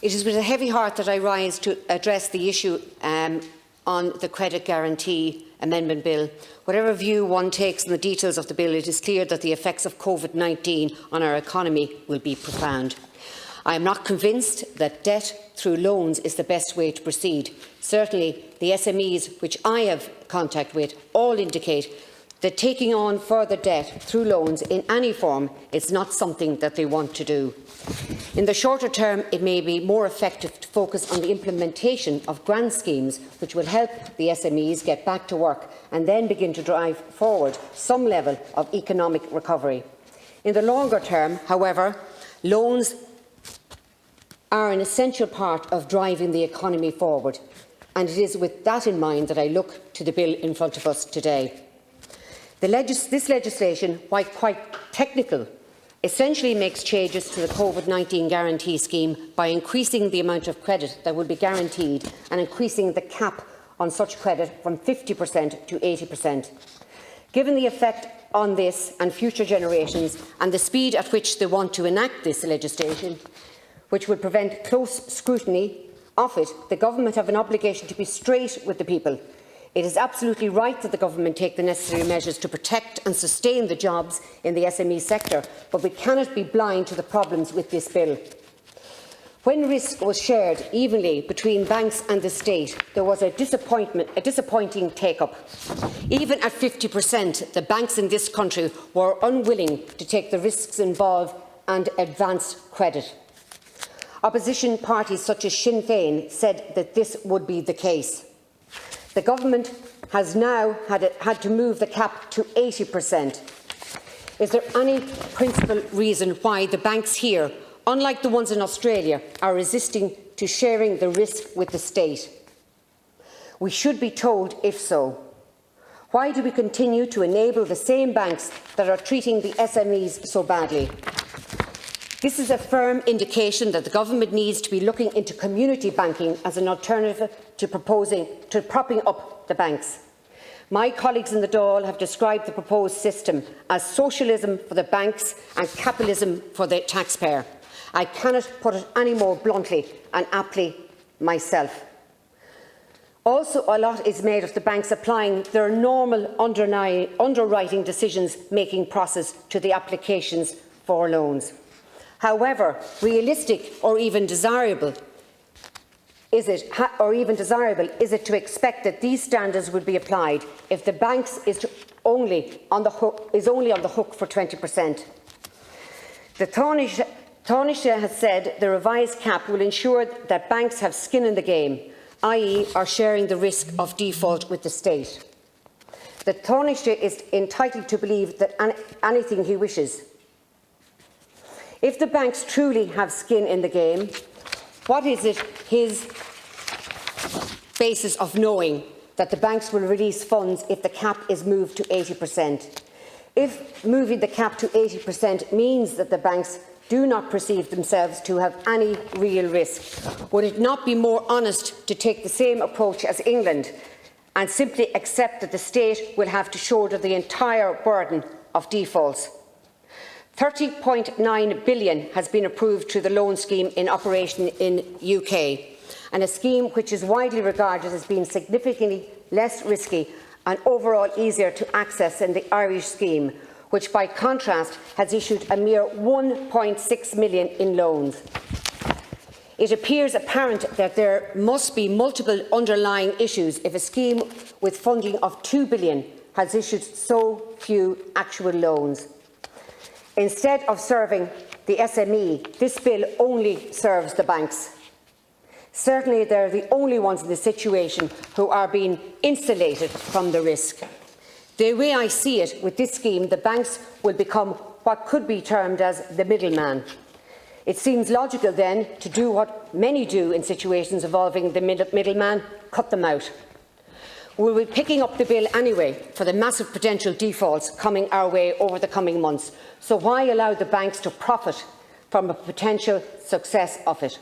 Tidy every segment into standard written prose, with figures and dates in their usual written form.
It is with a heavy heart that I rise to address the issue on the Credit Guarantee Amendment Bill. Whatever view one takes on the details of the bill, it is clear that the effects of COVID-19 on our economy will be profound. I am not convinced that debt through loans is the best way to proceed. Certainly, the SMEs which I have contact with all indicate that taking on further debt through loans in any form is not something that they want to do. In the shorter term, it may be more effective to focus on the implementation of grant schemes which will help the SMEs get back to work and then begin to drive forward some level of economic recovery. In the longer term, however, loans are an essential part of driving the economy forward, and it is with that in mind that I look to the bill in front of us today. This legislation, while quite technical, essentially makes changes to the COVID-19 guarantee scheme by increasing the amount of credit that will be guaranteed and increasing the cap on such credit from 50% to 80%. Given the effect on this and future generations and the speed at which they want to enact this legislation, which would prevent close scrutiny of it, the Government have an obligation to be straight with the people. It is absolutely right that the Government take the necessary measures to protect and sustain the jobs in the SME sector, but we cannot be blind to the problems with this bill. When risk was shared evenly between banks and the state, there was a disappointing take-up. Even at 50%, the banks in this country were unwilling to take the risks involved and advance credit. Opposition parties such as Sinn Féin said that this would be the case. The Government has now had to move the cap to 80%. Is there any principled reason why the banks here, unlike the ones in Australia, are resisting to sharing the risk with the state? We should be told if so. Why do we continue to enable the same banks that are treating the SMEs so badly? This is a firm indication that the Government needs to be looking into community banking as an alternative to propping up the banks. My colleagues in the Dáil have described the proposed system as socialism for the banks and capitalism for the taxpayer. I cannot put it any more bluntly and aptly myself. Also, a lot is made of the banks applying their normal underwriting decisions-making process to the applications for loans. However, realistic or even desirable is it to expect that these standards would be applied if the banks is only on the hook for 20%? The Taoiseach has said the revised cap will ensure that banks have skin in the game, i.e. are sharing the risk of default with the state. The Taoiseach is entitled to believe that anything he wishes. If the banks truly have skin in the game, what is it his basis of knowing that the banks will release funds if the cap is moved to 80%? If moving the cap to 80% means that the banks do not perceive themselves to have any real risk, would it not be more honest to take the same approach as England and simply accept that the state will have to shoulder the entire burden of defaults? £30.9 billion has been approved through the loan scheme in operation in the UK, and a scheme which is widely regarded as being significantly less risky and overall easier to access than the Irish scheme, which by contrast has issued a mere £1.6 million in loans. It appears apparent that there must be multiple underlying issues if a scheme with funding of £2 billion has issued so few actual loans. Instead of serving the SME, this bill only serves the banks. Certainly, they are the only ones in this situation who are being insulated from the risk. The way I see it, with this scheme, the banks will become what could be termed as the middleman. It seems logical, then, to do what many do in situations involving the middleman: cut them out. We will be picking up the bill anyway for the massive potential defaults coming our way over the coming months, so why allow the banks to profit from a potential success of it?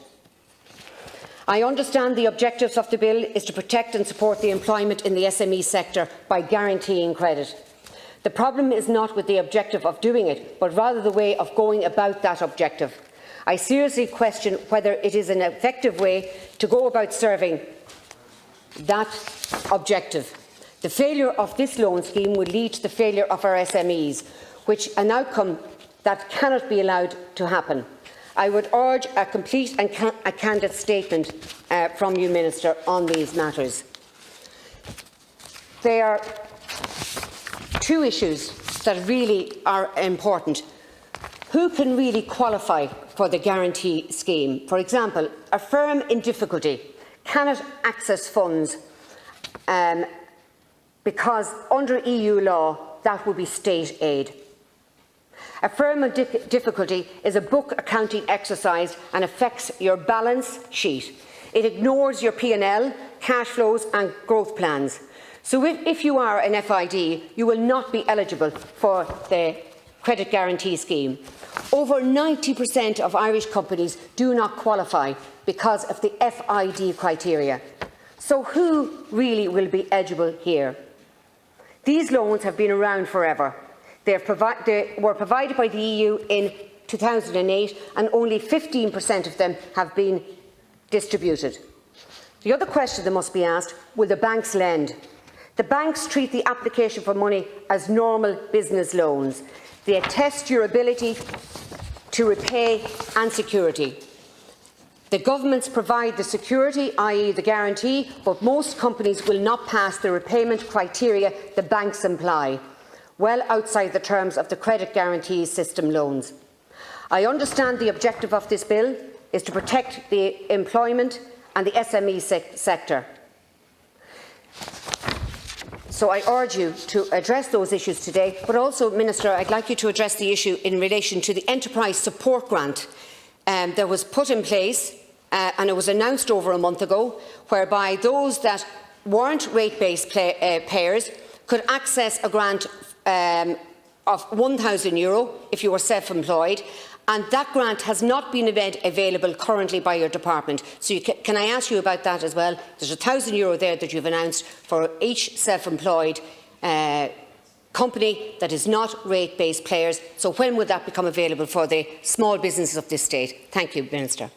I understand the objectives of the bill is to protect and support the employment in the SME sector by guaranteeing credit. The problem is not with the objective of doing it, but rather the way of going about that objective. I seriously question whether it is an effective way to go about serving that objective. The failure of this loan scheme would lead to the failure of our SMEs, which is an outcome that cannot be allowed to happen. I would urge a complete and a candid statement from you, Minister, on these matters. There are two issues that really are important. Who can really qualify for the guarantee scheme? For example, a firm in difficulty cannot access funds because under EU law that would be state aid. A firm of difficulty is a book accounting exercise and affects your balance sheet. It ignores your P&L, cash flows and growth plans. So if you are an FID, you will not be eligible for the credit guarantee scheme. Over 90% of Irish companies do not qualify because of the FID criteria. So who really will be eligible here? These loans have been around forever. They were provided by the EU in 2008 and only 15% of them have been distributed. The other question that must be asked, will the banks lend? The banks treat the application for money as normal business loans. They attest your ability to repay and security. The governments provide the security, i.e. the guarantee, but most companies will not pass the repayment criteria the banks imply, well outside the terms of the credit guarantee system loans. I understand the objective of this bill is to protect the employment and the SME sector. So I urge you to address those issues today, but also, Minister, I'd like you to address the issue in relation to the enterprise support grant that was put in place and it was announced over a month ago, whereby those that weren't rate-based payers could access a grant of €1,000 if you were self-employed, and that grant has not been made available currently by your department. So can I ask you about that as well? There's €1,000 there that you've announced for each self-employed company that is not rate-based players. So when would that become available for the small businesses of this state? Thank you, Minister.